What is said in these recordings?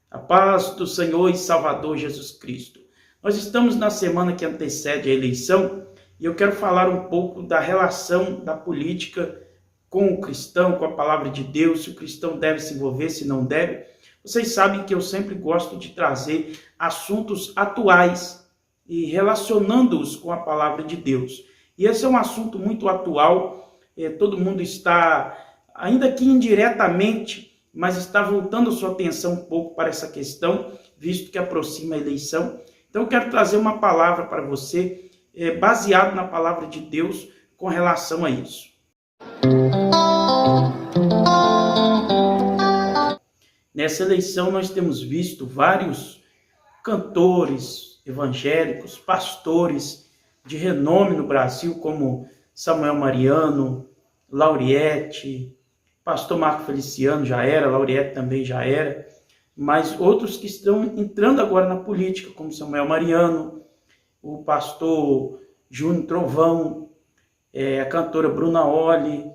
A paz do Senhor e Salvador Jesus Cristo. Nós estamos na semana que antecede a eleição e eu quero falar um pouco da relação da política com o cristão, com a palavra de Deus, se o cristão deve se envolver, se não deve. Vocês sabem que eu sempre gosto de trazer assuntos atuais e relacionando-os com a palavra de Deus. E esse é um assunto muito atual, todo mundo está, ainda que indiretamente, mas está voltando a sua atenção um pouco para essa questão, visto que aproxima a eleição. Então eu quero trazer uma palavra para você, baseado na palavra de Deus, com relação a isso. Nessa eleição nós temos visto vários cantores evangélicos, pastores de renome no Brasil, como Samuel Mariano, Lauriette, pastor Marco Feliciano já era, Lauriette também já era, mas outros que estão entrando agora na política, como Samuel Mariano, o pastor Júnior Trovão, a cantora Bruna Olli,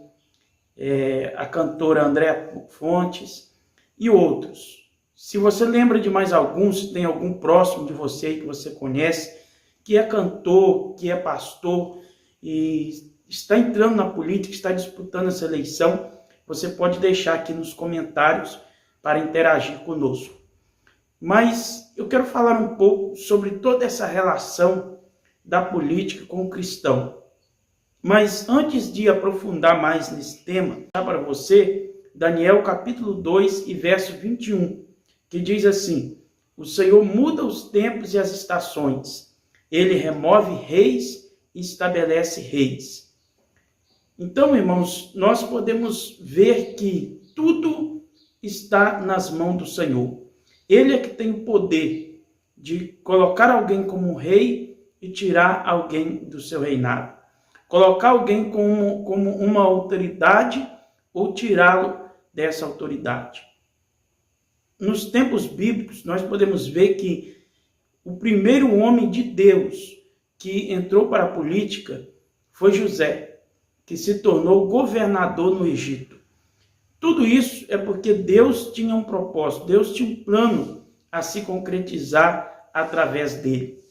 a cantora Andréa Fontes e outros. Se você lembra de mais alguns, se tem algum próximo de você que você conhece, que é cantor, que é pastor e está entrando na política, está disputando essa eleição, você pode deixar aqui nos comentários para interagir conosco. Mas eu quero falar um pouco sobre toda essa relação da política com o cristão. Mas antes de aprofundar mais nesse tema, vou dar para você Daniel capítulo 2 e verso 21, que diz assim: o Senhor muda os tempos e as estações, ele remove reis e estabelece reis. Então, irmãos, nós podemos ver que tudo está nas mãos do Senhor. Ele é que tem o poder de colocar alguém como rei e tirar alguém do seu reinado. Colocar alguém como uma autoridade ou tirá-lo dessa autoridade. Nos tempos bíblicos, nós podemos ver que o primeiro homem de Deus que entrou para a política foi José, que se tornou governador no Egito. Tudo isso é porque Deus tinha um propósito, Deus tinha um plano a se concretizar através dele.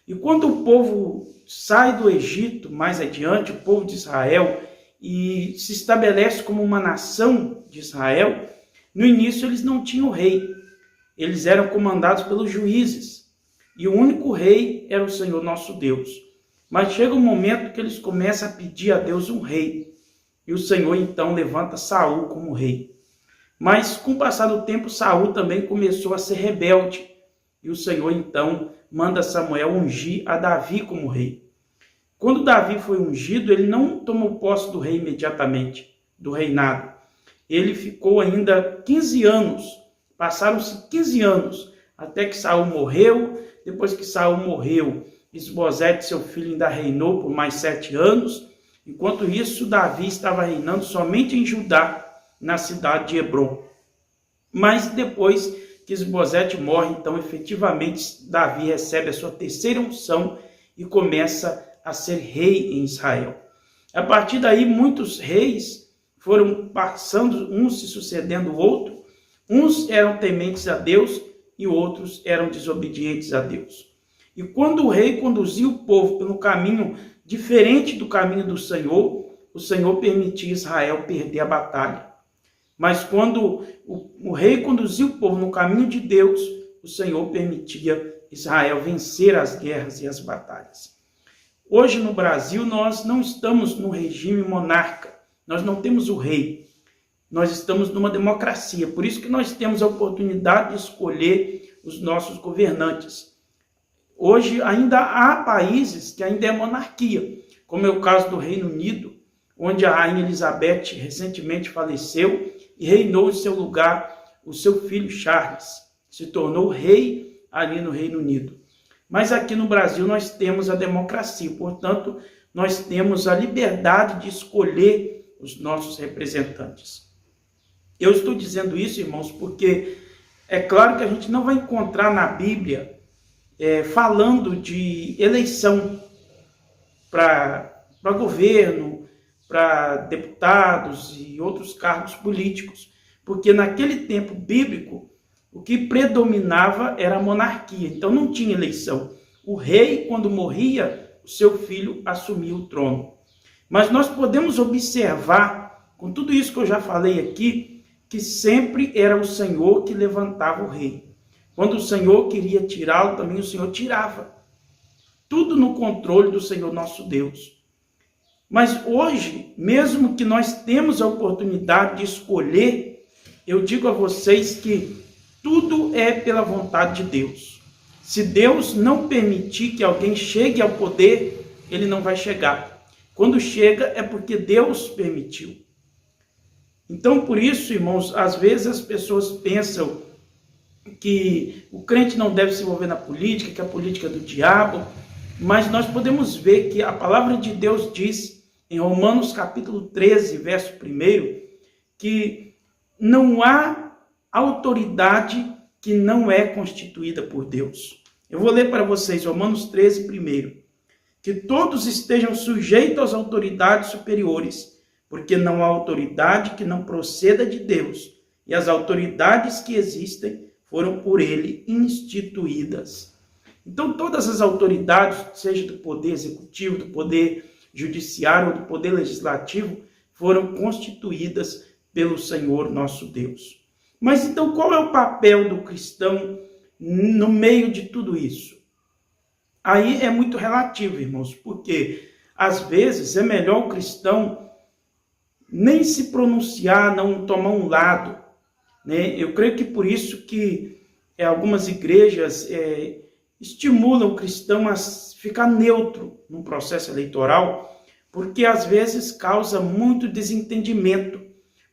E quando o povo sai do Egito, mais adiante, o povo de Israel, e se estabelece como uma nação de Israel, no início eles não tinham rei, eles eram comandados pelos juízes, e o único rei era o Senhor nosso Deus. Mas chega um momento que eles começam a pedir a Deus um rei. E o Senhor então levanta Saul como rei. Mas com o passar do tempo, Saul também começou a ser rebelde. E o Senhor então manda Samuel ungir a Davi como rei. Quando Davi foi ungido, ele não tomou posse do rei imediatamente, do reinado. Ele ficou ainda 15 anos. Passaram-se 15 anos até que Saul morreu. Depois que Saul morreu, Isbosete, seu filho, ainda reinou por mais 7 anos. Enquanto isso, Davi estava reinando somente em Judá, na cidade de Hebrom. Mas depois que Isbosete morre, então, efetivamente, Davi recebe a sua terceira unção e começa a ser rei em Israel. A partir daí, muitos reis foram passando, uns se sucedendo o outro. Uns eram tementes a Deus e outros eram desobedientes a Deus. E quando o rei conduzia o povo pelo caminho diferente do caminho do Senhor, o Senhor permitia Israel perder a batalha. Mas quando o rei conduzia o povo no caminho de Deus, o Senhor permitia Israel vencer as guerras e as batalhas. Hoje no Brasil nós não estamos no regime monarca, nós não temos o rei, nós estamos numa democracia, por isso que nós temos a oportunidade de escolher os nossos governantes. Hoje ainda há países que ainda é monarquia, como é o caso do Reino Unido, onde a rainha Elizabeth recentemente faleceu e reinou em seu lugar o seu filho Charles, se tornou rei ali no Reino Unido. Mas aqui no Brasil nós temos a democracia, portanto, nós temos a liberdade de escolher os nossos representantes. Eu estou dizendo isso, irmãos, porque é claro que a gente não vai encontrar na Bíblia falando de eleição para governo, para deputados e outros cargos políticos, porque naquele tempo bíblico o que predominava era a monarquia, então não tinha eleição. O rei, quando morria, o seu filho assumia o trono. Mas nós podemos observar, com tudo isso que eu já falei aqui, que sempre era o Senhor que levantava o rei. Quando o Senhor queria tirá-lo, também o Senhor tirava. Tudo no controle do Senhor nosso Deus. Mas hoje, mesmo que nós temos a oportunidade de escolher, eu digo a vocês que tudo é pela vontade de Deus. Se Deus não permitir que alguém chegue ao poder, ele não vai chegar. Quando chega é porque Deus permitiu. Então, por isso, irmãos, às vezes as pessoas pensam que o crente não deve se envolver na política, que a política é do diabo, mas nós podemos ver que a palavra de Deus diz em Romanos capítulo 13, verso 1, que não há autoridade que não é constituída por Deus. Eu vou ler para vocês Romanos 13, 1. Que todos estejam sujeitos às autoridades superiores, porque não há autoridade que não proceda de Deus, e as autoridades que existem foram por ele instituídas. Então todas as autoridades, seja do poder executivo, do poder judiciário ou do poder legislativo, foram constituídas pelo Senhor nosso Deus. Mas então qual é o papel do cristão no meio de tudo isso? Aí é muito relativo, irmãos, porque às vezes é melhor o cristão nem se pronunciar, não tomar um lado, né? Eu creio que por isso que algumas igrejas estimulam o cristão a ficar neutro no processo eleitoral, porque às vezes causa muito desentendimento.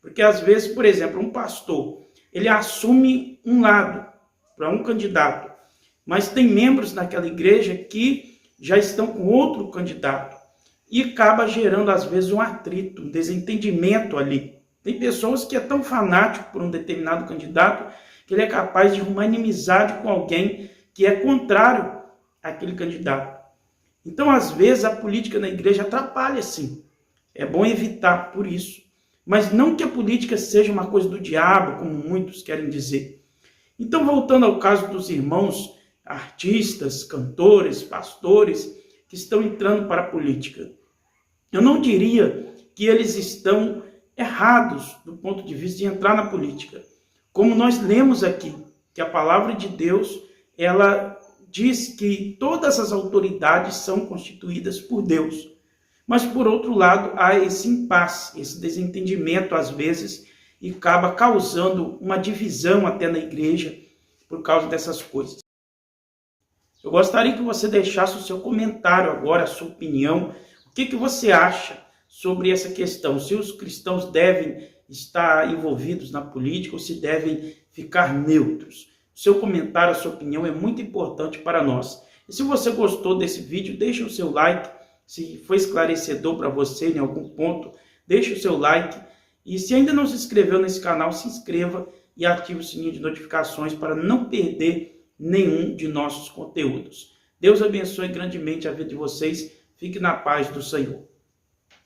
Porque às vezes, por exemplo, um pastor, ele assume um lado para um candidato, mas tem membros naquela igreja que já estão com outro candidato e acaba gerando às vezes um atrito, um desentendimento ali. Tem pessoas que é tão fanático por um determinado candidato que ele é capaz de arrumar inimizade com alguém que é contrário àquele candidato. Então, às vezes, a política na igreja atrapalha, sim. É bom evitar por isso. Mas não que a política seja uma coisa do diabo, como muitos querem dizer. Então, voltando ao caso dos irmãos artistas, cantores, pastores, que estão entrando para a política. Eu não diria que eles estão errados do ponto de vista de entrar na política. Como nós lemos aqui, que a palavra de Deus, ela diz que todas as autoridades são constituídas por Deus. Mas, por outro lado, há esse impasse, esse desentendimento, às vezes, e acaba causando uma divisão até na igreja por causa dessas coisas. Eu gostaria que você deixasse o seu comentário agora, a sua opinião. O que você acha sobre essa questão? Se os cristãos devem estar envolvidos na política ou se devem ficar neutros? O seu comentário, a sua opinião é muito importante para nós. E se você gostou desse vídeo, deixe o seu like. Se foi esclarecedor para você em algum ponto, deixe o seu like. E se ainda não se inscreveu nesse canal, se inscreva e ative o sininho de notificações para não perder nenhum de nossos conteúdos. Deus abençoe grandemente a vida de vocês. Fique na paz do Senhor.